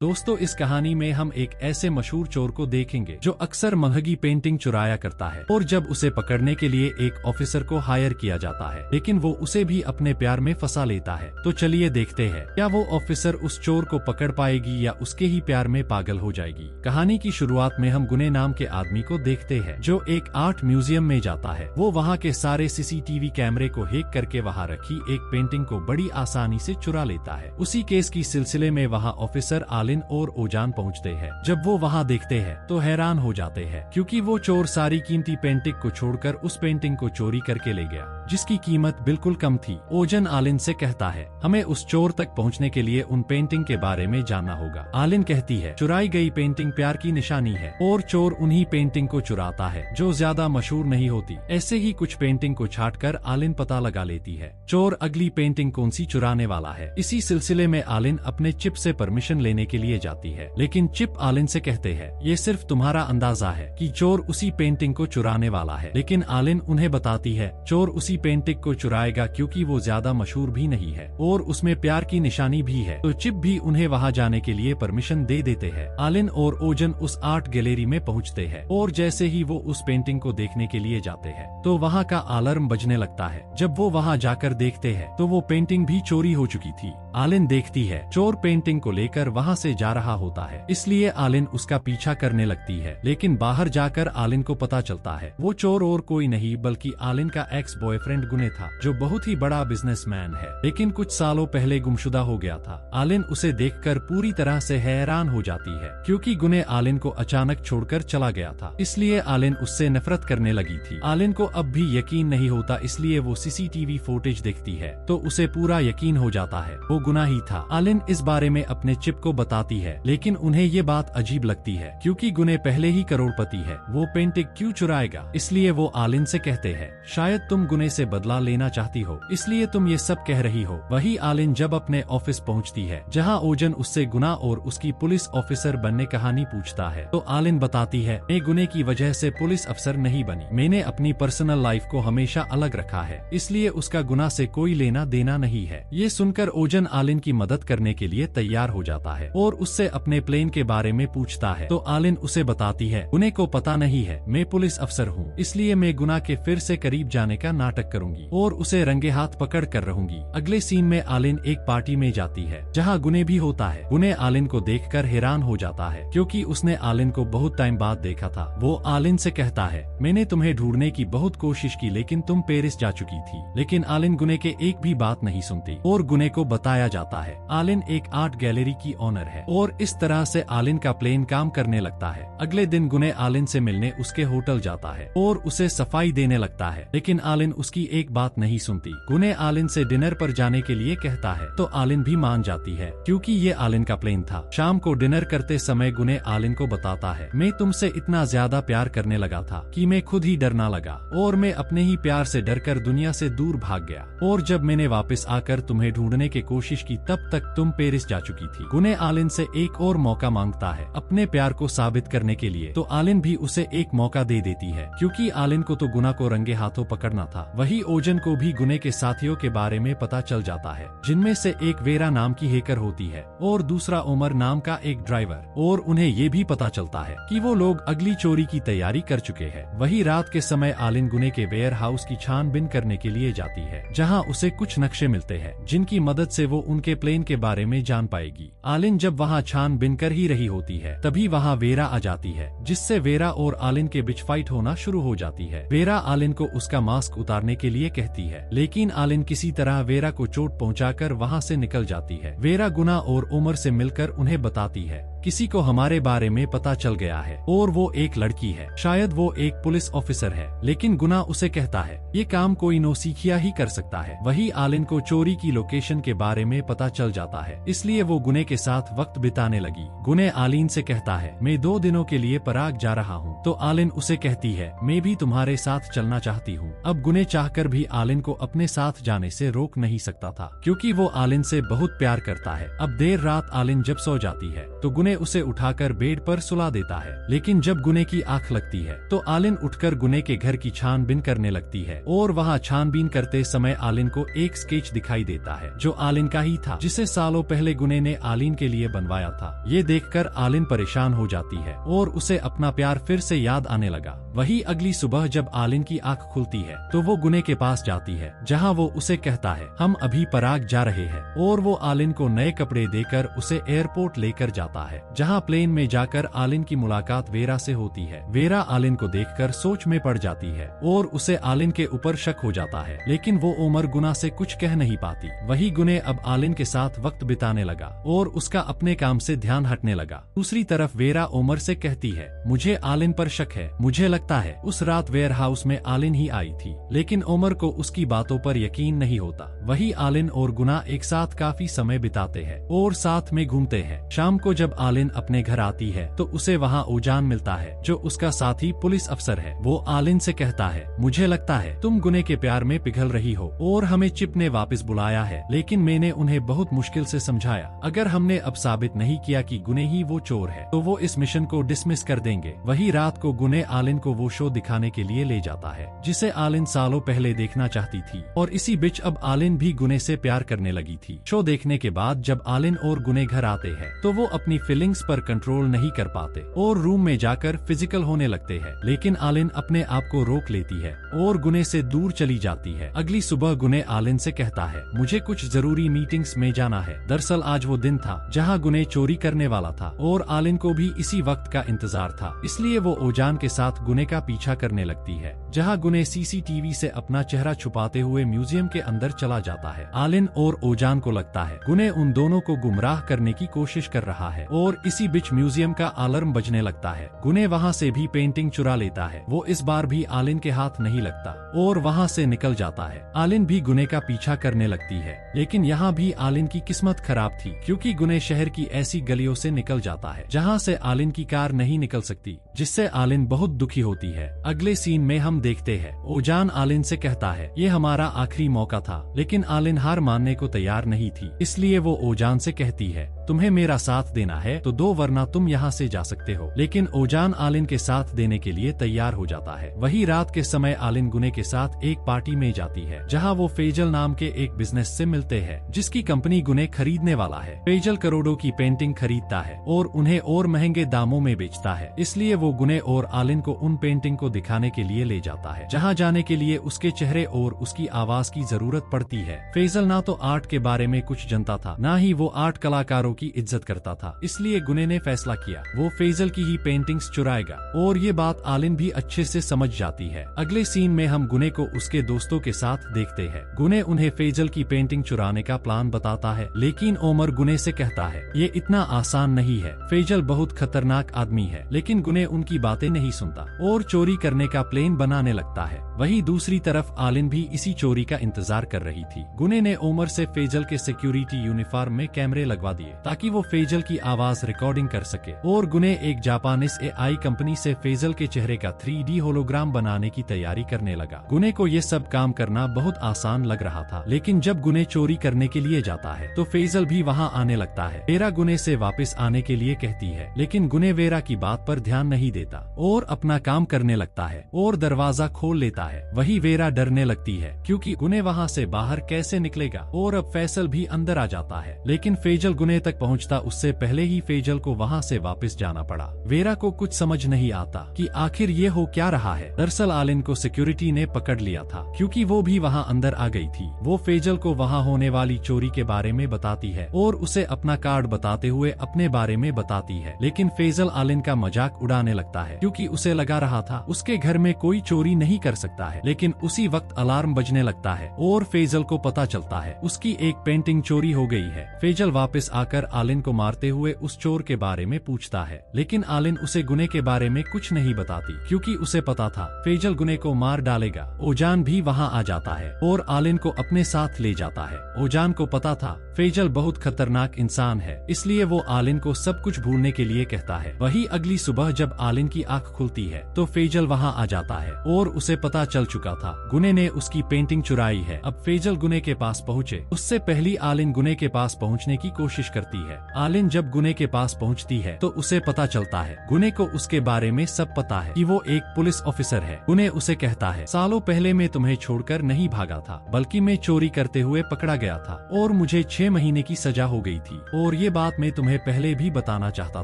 दोस्तों, इस कहानी में हम एक ऐसे मशहूर चोर को देखेंगे जो अक्सर महंगी पेंटिंग चुराया करता है और जब उसे पकड़ने के लिए एक ऑफिसर को हायर किया जाता है, लेकिन वो उसे भी अपने प्यार में फंसा लेता है। तो चलिए देखते हैं, क्या वो ऑफिसर उस चोर को पकड़ पाएगी या उसके ही प्यार में पागल हो जाएगी। कहानी की शुरुआत में हम गुने नाम के आदमी को देखते हैं जो एक आर्ट म्यूजियम में जाता है। वो वहाँ के सारे सीसीटीवी कैमरे को हैक करके वहाँ रखी एक पेंटिंग को बड़ी आसानी से चुरा लेता है। उसी केस की सिलसिले में वहाँ ऑफिसर आलिन और ओजान पहुंचते हैं। जब वो वहां देखते हैं तो हैरान हो जाते हैं, क्योंकि वो चोर सारी कीमती पेंटिंग को छोड़कर उस पेंटिंग को चोरी करके ले गया जिसकी कीमत बिल्कुल कम थी। ओजन आलिन से कहता है, हमें उस चोर तक पहुंचने के लिए उन पेंटिंग के बारे में जानना होगा। आलिन कहती है, चुराई गई पेंटिंग प्यार की निशानी है और चोर उन्हीं पेंटिंग को चुराता है जो ज्यादा मशहूर नहीं होती। ऐसे ही कुछ पेंटिंग को छांटकर आलिन पता लगा लेती है चोर अगली पेंटिंग कौन सी चुराने वाला है। इसी सिलसिले में आलिन अपने चिप से परमिशन लेने के लिए जाती है, लेकिन चिप आलिन से कहते हैं, ये सिर्फ तुम्हारा अंदाजा है कि चोर उसी पेंटिंग को चुराने वाला है। लेकिन आलिन उन्हें बताती है चोर उसी पेंटिंग को चुराएगा क्योंकि वो ज्यादा मशहूर भी नहीं है और उसमें प्यार की निशानी भी है। तो चिप भी उन्हें वहां जाने के लिए परमिशन दे देते हैं। आलिन और ओजन उस आर्ट गैलरी में पहुंचते हैं और जैसे ही वो उस पेंटिंग को देखने के लिए जाते हैं तो वहाँ का अलार्म बजने लगता है। जब वो वहाँ जाकर देखते हैं तो वो पेंटिंग भी चोरी हो चुकी थी। आलिन देखती है चोर पेंटिंग को लेकर वहाँ से जा रहा होता है, इसलिए आलिन उसका पीछा करने लगती है। लेकिन बाहर जाकर आलिन को पता चलता है वो चोर और कोई नहीं बल्कि आलिन का एक्स बॉयफ्रेंड गुने था, जो बहुत ही बड़ा बिजनेसमैन है लेकिन कुछ सालों पहले गुमशुदा हो गया था। आलिन उसे देखकर पूरी तरह से हैरान हो जाती है, क्योंकि गुने आलिन को अचानक छोड़कर चला गया था, इसलिए आलिन उससे नफरत करने लगी थी। आलिन को अब भी यकीन नहीं होता, इसलिए वो सीसीटीवी फुटेज देखती है तो उसे पूरा यकीन हो जाता है वो गुना ही था। आलिन इस बारे में अपने चिप को बताती है, लेकिन उन्हें ये बात अजीब लगती है क्योंकि गुने पहले ही करोड़पति है, वो पेंटिंग क्यों चुराएगा। इसलिए वो आलिन से कहते हैं, शायद तुम गुने से बदला लेना चाहती हो इसलिए तुम ये सब कह रही हो। वही आलिन जब अपने ऑफिस पहुंचती है जहां ओजन उससे गुना और उसकी पुलिस ऑफिसर बनने कहानी पूछता है, तो आलिन बताती है, मैं गुने की वजह से पुलिस अफसर नहीं बनी, मैंने अपनी पर्सनल लाइफ को हमेशा अलग रखा है, इसलिए उसका गुना से कोई लेना देना नहीं है। ये सुनकर ओजन आलिन की मदद करने के लिए तैयार हो जाता है और उससे अपने प्लेन के बारे में पूछता है, तो आलिन उसे बताती है, गुने को पता नहीं है मैं पुलिस अफसर हूँ, इसलिए मैं गुना के फिर से करीब जाने का नाटक करूंगी और उसे रंगे हाथ पकड़ कर रहूंगी। अगले सीन में आलिन एक पार्टी में जाती है जहाँ गुने भी होता है। गुने आलिन को देखकर हैरान हो जाता है क्योंकि उसने आलिन को बहुत टाइम बाद देखा था। वो आलिन से कहता है, मैंने तुम्हें ढूंढने की बहुत कोशिश की लेकिन तुम पेरिस जा चुकी थी। लेकिन आलिन गुने के एक भी बात नहीं सुनती और गुने को बताया जाता है आलिन एक आर्ट गैलरी की ओनर है और इस तरह से आलिन का प्लेन काम करने लगता है। अगले दिन गुने आलिन से मिलने उसके होटल जाता है और उसे सफाई देने लगता है, लेकिन आलिन उसकी एक बात नहीं सुनती। गुने आलिन से डिनर पर जाने के लिए कहता है तो आलिन भी मान जाती है क्योंकि ये आलिन का प्लेन था। शाम को डिनर करते समय गुने आलिन को बताता है, मैं तुमसे इतना ज्यादा प्यार करने लगा था कि मैं खुद ही डरना लगा और मैं अपने ही प्यार से डरकर दुनिया से दूर भाग गया और जब मैंने वापस आकर तुम्हें ढूंढने की कोशिश की तब तक तुम पेरिस जा चुकी थी। गुने आलिन से एक और मौका मांगता है अपने प्यार को साबित करने के लिए, तो आलिन भी उसे एक मौका दे देती है क्योंकि आलिन को तो गुना को रंगे हाथों पकड़ना था। वही ओजन को भी गुने के साथियों के बारे में पता चल जाता है, जिनमें से एक वेरा नाम की हैकर होती है और दूसरा उमर नाम का एक ड्राइवर, और उन्हें ये भी पता चलता है कि वो लोग अगली चोरी की तैयारी कर चुके हैं। वही रात के समय आलिन गुने के वेयर हाउस की छानबीन करने के लिए जाती है जहाँ उसे कुछ नक्शे मिलते हैं जिनकी मदद से वो उनके प्लेन के बारे में जान पाएगी। आलिन जब वहाँ छानबीन कर ही रही होती है तभी वहाँ वेरा आ जाती है, जिससे वेरा और आलिन के बीच फाइट होना शुरू हो जाती है। वेरा आलिन को उसका मास्क उतारने के लिए कहती है, लेकिन आलिन किसी तरह वेरा को चोट पहुंचाकर वहां से निकल जाती है। वेरा गुना और उमर से मिलकर उन्हें बताती है, किसी को हमारे बारे में पता चल गया है और वो एक लड़की है, शायद वो एक पुलिस ऑफिसर है। लेकिन गुना उसे कहता है, ये काम कोई नौसिखिया ही कर सकता है। वही आलिन को चोरी की लोकेशन के बारे में पता चल जाता है, इसलिए वो गुने के साथ वक्त बिताने लगी। गुने आलिन से कहता है, मैं 2 दिनों के लिए पराग जा रहा हूँ, तो आलिन उसे कहती है, मैं भी तुम्हारे साथ चलना चाहती हूँ। अब गुने चाहकर भी आलिन को अपने साथ जाने से रोक नहीं सकता था क्योंकि वो आलिन से बहुत प्यार करता है। अब देर रात आलिन जब सो जाती है तो गुने गुने उसे उठाकर बेड पर सुला देता है। लेकिन जब गुने की आंख लगती है तो आलिन उठकर गुने के घर की छानबीन करने लगती है और वहाँ छानबीन करते समय आलिन को एक स्केच दिखाई देता है जो आलिन का ही था, जिसे सालों पहले गुने ने आलिन के लिए बनवाया था। ये देखकर आलिन परेशान हो जाती है और उसे अपना प्यार फिर से याद आने लगा। वही अगली सुबह जब आलिन की आंख खुलती है तो वो गुने के पास जाती है, जहाँ वो उसे कहता है हम अभी पराग जा रहे हैं, और वो आलिन को नए कपड़े देकर उसे एयरपोर्ट लेकर जाता है, जहाँ प्लेन में जाकर आलिन की मुलाकात वेरा से होती है। वेरा आलिन को देखकर सोच में पड़ जाती है और उसे आलिन के ऊपर शक हो जाता है, लेकिन वो उमर गुना से कुछ कह नहीं पाती। वही गुने अब आलिन के साथ वक्त बिताने लगा और उसका अपने काम से ध्यान हटने लगा। दूसरी तरफ वेरा उमर से कहती है मुझे आलिन पर शक है, मुझे लगता है उस रात वेयर हाउस में आलिन ही आई थी। लेकिन उमर को उसकी बातों पर यकीन नहीं होता। वही आलिन और गुना एक साथ काफी समय बिताते हैं और साथ में घूमते हैं। शाम को जब आलिन अपने घर आती है तो उसे वहाँ ओजान मिलता है जो उसका साथी पुलिस अफसर है। वो आलिन से कहता है मुझे लगता है तुम गुने के प्यार में पिघल रही हो और हमें चिप ने वापस बुलाया है, लेकिन मैंने उन्हें बहुत मुश्किल से समझाया। अगर हमने अब साबित नहीं किया कि गुने ही वो चोर है तो वो इस मिशन को डिसमिस कर देंगे। वही रात को गुने आलिन को वो शो दिखाने के लिए ले जाता है जिसे आलिन सालों पहले देखना चाहती थी, और इसी बीच अब आलिन भी गुने से प्यार करने लगी थी। शो देखने के बाद जब आलिन और गुने घर आते हैं तो वो अपनी फीलिंग्स पर कंट्रोल नहीं कर पाते और रूम में जाकर फिजिकल होने लगते हैं, लेकिन आलिन अपने आप को रोक लेती है और गुने से दूर चली जाती है। अगली सुबह गुने आलिन से कहता है मुझे कुछ जरूरी मीटिंग्स में जाना है। दरअसल आज वो दिन था जहाँ गुने चोरी करने वाला था और आलिन को भी इसी वक्त का इंतजार था, इसलिए वो ओजान के साथ गुने का पीछा करने लगती है, जहाँ गुने सीसीटीवी से अपना चेहरा छुपाते हुए म्यूजियम के अंदर चला जाता है। आलिन और ओजान को लगता है गुने उन दोनों को गुमराह करने की कोशिश कर रहा है और इसी बीच म्यूजियम का अलार्म बजने लगता है। गुने वहाँ से भी पेंटिंग चुरा लेता है। वो इस बार भी आलिन के हाथ नहीं लगता और वहाँ से निकल जाता है। आलिन भी गुने का पीछा करने लगती है, लेकिन यहाँ भी आलिन की किस्मत खराब थी क्योंकि गुने शहर की ऐसी गलियों से निकल जाता है जहाँ से आलिन की कार नहीं निकल सकती, जिससे आलिन बहुत दुखी होती है। अगले सीन में हम देखते हैं ओजान आलिन से कहता है ये हमारा आखिरी मौका था, लेकिन आलिन हार मानने को तैयार नहीं थी, इसलिए वो ओजान से कहती है तुम्हें मेरा साथ देना है तो दो, वरना तुम यहाँ से जा सकते हो। लेकिन ओजान आलिन के साथ देने के लिए तैयार हो जाता है। वही रात के समय आलिन गुने के साथ एक पार्टी में जाती है जहाँ वो फेजल नाम के एक बिजनेस से मिलते हैं जिसकी कंपनी गुने खरीदने वाला है। फेजल करोड़ों की पेंटिंग खरीदता है और उन्हें और महंगे दामों में बेचता है, इसलिए वो गुने और आलिन को उन पेंटिंग को दिखाने के लिए ले जाता है, जहाँ जाने के लिए उसके चेहरे और उसकी आवाज की जरूरत पड़ती है। फेजल ना तो आर्ट के बारे में कुछ जानता था, ना ही वो आर्ट कलाकारों की इज्जत करता था, इसलिए गुने ने फैसला किया वो फेजल की ही पेंटिंग्स चुराएगा, और ये बात आलिन भी अच्छे से समझ जाती है। अगले सीन में हम गुने को उसके दोस्तों के साथ देखते हैं। गुने उन्हें फेजल की पेंटिंग चुराने का प्लान बताता है, लेकिन ओमर गुने से कहता है ये इतना आसान नहीं है, फेजल बहुत खतरनाक आदमी है। लेकिन गुने उनकी बातें नहीं सुनता और चोरी करने का प्लान बनाने लगता है। वहीं दूसरी तरफ आलिन भी इसी चोरी का इंतजार कर रही थी। गुने ने ओमर से फेजल के सिक्योरिटी यूनिफॉर्म में कैमरे लगवा दिए ताकि वो फेजल की आवाज रिकॉर्डिंग कर सके, और गुने एक जापानीज AI कंपनी से फेजल के चेहरे का 3D होलोग्राम बनाने की तैयारी करने लगा। गुने को ये सब काम करना बहुत आसान लग रहा था, लेकिन जब गुने चोरी करने के लिए जाता है तो फेजल भी वहाँ आने लगता है। वेरा गुने से वापस आने के लिए कहती है, लेकिन गुने वेरा की बात पर ध्यान नहीं देता और अपना काम करने लगता है और दरवाजा खोल लेता है। वही वेरा डरने लगती है क्योंकि गुने वहाँ से बाहर कैसे निकलेगा, और अब फैसल भी अंदर आ जाता है, लेकिन फेजल गुने तक पहुँचता उससे पहले ही फेजल को वहाँ से वापस जाना पड़ा। वेरा को कुछ समझ नहीं आता कि आखिर ये हो क्या रहा है। दरअसल आलिन को सिक्योरिटी ने पकड़ लिया था क्योंकि वो भी वहाँ अंदर आ गई थी। वो फेजल को वहाँ होने वाली चोरी के बारे में बताती है और उसे अपना कार्ड बताते हुए अपने बारे में बताती है, लेकिन फेजल आलिन का मजाक उड़ाने लगता है क्योंकि उसे लगा रहा था उसके घर में कोई चोरी नहीं कर सकता है। लेकिन उसी वक्त अलार्म बजने लगता है और फेजल को पता चलता है उसकी एक पेंटिंग चोरी हो गई है। फेजल वापस आकर आलिन को मारते हुए उस चोर के बारे में पूछता है, लेकिन आलिन उसे गुने के बारे में कुछ नहीं बताती क्योंकि उसे पता था फेजल गुने को मार डालेगा। ओजान भी वहाँ आ जाता है और आलिन को अपने साथ ले जाता है। ओजान को पता था फेजल बहुत खतरनाक इंसान है, इसलिए वो आलिन को सब कुछ भूलने के लिए कहता है। वही अगली सुबह जब आलिन की आंख खुलती है तो फेजल वहाँ आ जाता है और उसे पता चल चुका था गुने ने उसकी पेंटिंग चुराई है। अब फेजल गुने के पास पहुँचे उससे पहली आलिन गुने के पास पहुँचने की कोशिश करती करती है। आलिन जब गुने के पास पहुंचती है तो उसे पता चलता है गुने को उसके बारे में सब पता है कि वो एक पुलिस ऑफिसर है। गुने उसे कहता है, सालों पहले मैं तुम्हें छोड़कर नहीं भागा था, बल्कि मैं चोरी करते हुए पकड़ा गया था और मुझे 6 महीने की सजा हो गई थी। और ये बात मैं तुम्हें पहले भी बताना चाहता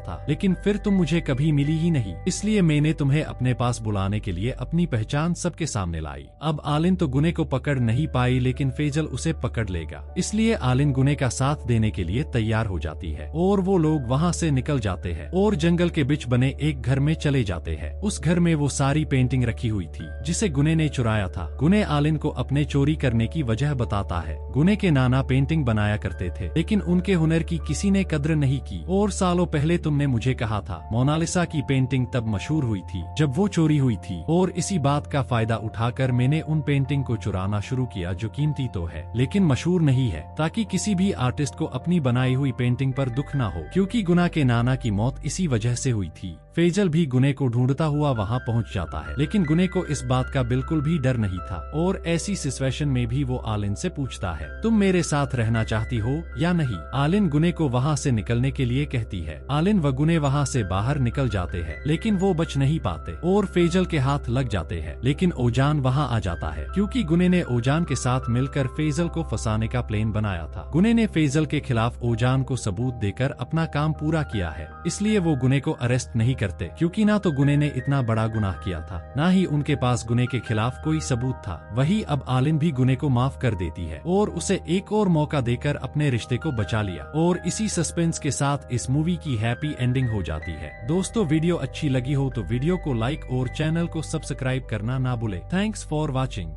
था, लेकिन फिर तुम मुझे कभी मिली ही नहीं, इसलिए मैंने तुम्हें अपने पास बुलाने के लिए अपनी पहचान सबके सामने लाई। अब आलिन तो गुने को पकड़ नहीं पाई, लेकिन फेजल उसे पकड़ लेगा, इसलिए आलिन गुने का साथ देने के लिए तैयार हो जाती है और वो लोग वहाँ से निकल जाते हैं और जंगल के बीच बने एक घर में चले जाते हैं। उस घर में वो सारी पेंटिंग रखी हुई थी जिसे गुने ने चुराया था। गुने आलिन को अपने चोरी करने की वजह बताता है। गुने के नाना पेंटिंग बनाया करते थे, लेकिन उनके हुनर की किसी ने कद्र नहीं की, और सालों पहले तुमने मुझे कहा था मोनालिसा की पेंटिंग तब मशहूर हुई थी जब वो चोरी हुई थी, और इसी बात का फायदा उठाकर मैंने उन पेंटिंग को चुराना शुरू किया जो कीमती तो है लेकिन मशहूर नहीं है, ताकि किसी भी आर्टिस्ट को अपनी बनाई हुई पेंटिंग पर दुख न हो, क्योंकि गुना के नाना की मौत इसी वजह से हुई थी। फेजल भी गुने को ढूंढता हुआ वहाँ पहुँच जाता है, लेकिन गुने को इस बात का बिल्कुल भी डर नहीं था, और ऐसी सिचुएशन में भी वो आलिन से पूछता है, तुम मेरे साथ रहना चाहती हो या नहीं। आलिन गुने को वहाँ से निकलने के लिए कहती है। आलिन व गुने वहाँ से बाहर निकल जाते हैं, लेकिन वो बच नहीं पाते और फेजल के हाथ लग जाते हैं। लेकिन ओजान वहाँ आ जाता है, क्योंकि गुने ने ओजान के साथ मिलकर फेजल को फंसाने का प्लान बनाया था। गुने ने फेजल के खिलाफ ओजान को सबूत देकर अपना काम पूरा किया है, इसलिए वो गुने को अरेस्ट नहीं करते, क्योंकि ना तो गुने ने इतना बड़ा गुनाह किया था, ना ही उनके पास गुने के खिलाफ कोई सबूत था। वही अब आलिन भी गुने को माफ कर देती है और उसे एक और मौका देकर अपने रिश्ते को बचा लिया, और इसी सस्पेंस के साथ इस मूवी की हैप्पी एंडिंग हो जाती है। दोस्तों, वीडियो अच्छी लगी हो तो वीडियो को लाइक और चैनल को सब्सक्राइब करना ना भूले। Thanks for watching.